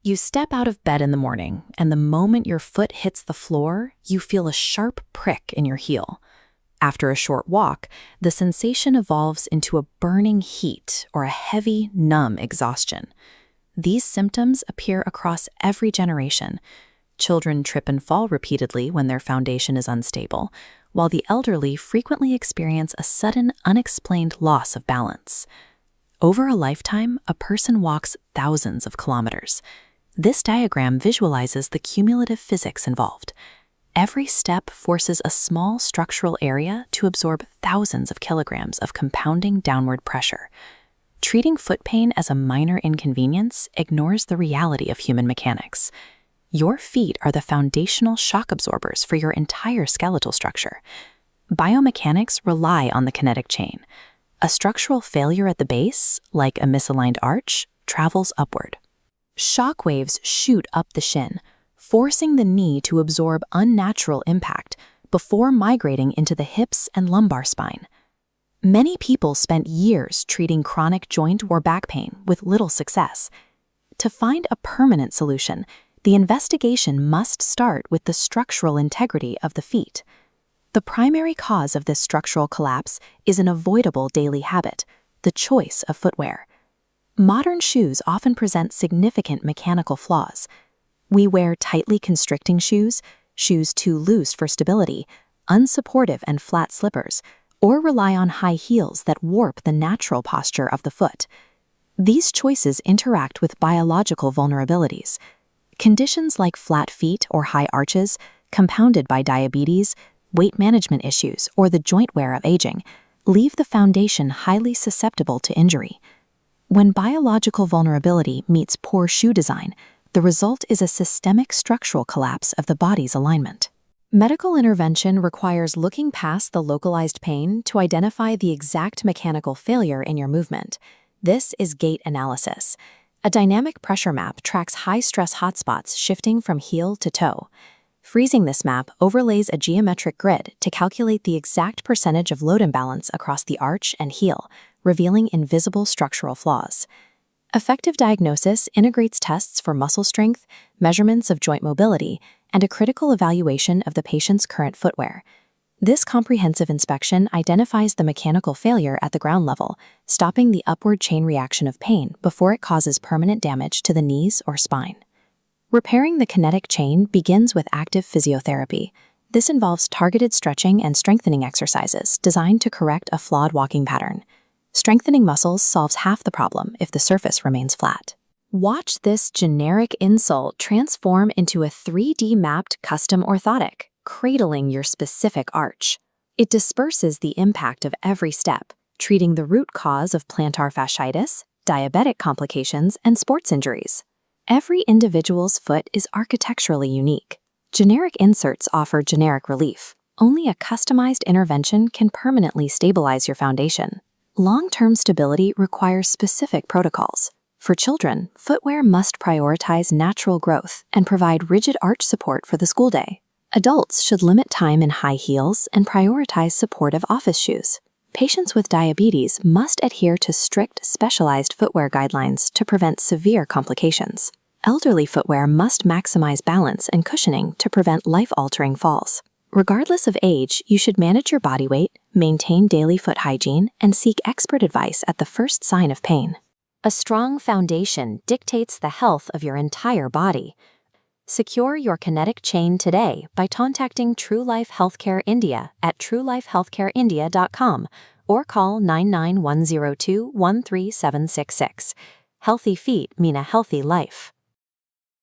You step out of bed in the morning, and the moment your foot hits the floor, you feel a sharp prick in your heel. After a short walk, the sensation evolves into a burning heat or a heavy, numb exhaustion. These symptoms appear across every generation. Children trip and fall repeatedly when their foundation is unstable, while the elderly frequently experience a sudden, unexplained loss of balance. Over a lifetime, a person walks thousands of kilometers. This diagram visualizes the cumulative physics involved. Every step forces a small structural area to absorb thousands of kilograms of compounding downward pressure. Treating foot pain as a minor inconvenience ignores the reality of human mechanics. Your feet are the foundational shock absorbers for your entire skeletal structure. Biomechanics rely on the kinetic chain. A structural failure at the base, like a misaligned arch, travels upward. Shock waves shoot up the shin, forcing the knee to absorb unnatural impact before migrating into the hips and lumbar spine. Many people spent years treating chronic joint or back pain with little success. To find a permanent solution, the investigation must start with the structural integrity of the feet. The primary cause of this structural collapse is an avoidable daily habit, the choice of footwear. Modern shoes often present significant mechanical flaws. We wear tightly constricting shoes, shoes too loose for stability, unsupportive and flat slippers, or rely on high heels that warp the natural posture of the foot. These choices interact with biological vulnerabilities. Conditions like flat feet or high arches, compounded by diabetes, weight management issues, or the joint wear of aging, leave the foundation highly susceptible to injury. When biological vulnerability meets poor shoe design, the result is a systemic structural collapse of the body's alignment. Medical intervention requires looking past the localized pain to identify the exact mechanical failure in your movement. This is Gait analysis. A dynamic pressure map tracks high-stress hotspots shifting from heel to toe. Freezing this map overlays a geometric grid to calculate the exact percentage of load imbalance across the arch and heel, revealing invisible structural flaws. Effective diagnosis integrates tests for muscle strength, measurements of joint mobility, and a critical evaluation of the patient's current footwear. This comprehensive inspection identifies the mechanical failure at the ground level, stopping the upward chain reaction of pain before it causes permanent damage to the knees or spine. Repairing the kinetic chain begins with active physiotherapy. This involves targeted stretching and strengthening exercises designed to correct a flawed walking pattern. Strengthening muscles solves half the problem if the surface remains flat. Watch this generic insole transform into a 3D-mapped custom orthotic, cradling your specific arch. It disperses the impact of every step, treating the root cause of plantar fasciitis, diabetic complications, and sports injuries. Every individual's foot is architecturally unique. Generic inserts offer generic relief. Only a customized intervention can permanently stabilize your foundation. Long-term stability requires specific protocols. For children, footwear must prioritize natural growth and provide rigid arch support for the school day. Adults should limit time in high heels and prioritize supportive office shoes. Patients with diabetes must adhere to strict, specialized footwear guidelines to prevent severe complications. Elderly footwear must maximize balance and cushioning to prevent life-altering falls. Regardless of age, you should manage your body weight, maintain daily foot hygiene, and seek expert advice at the first sign of pain. A strong foundation dictates the health of your entire body. Secure your kinetic chain today by contacting Trulife Healthcare India at trulifehealthcareindia.com or call 99102 13766. Healthy feet mean a healthy life.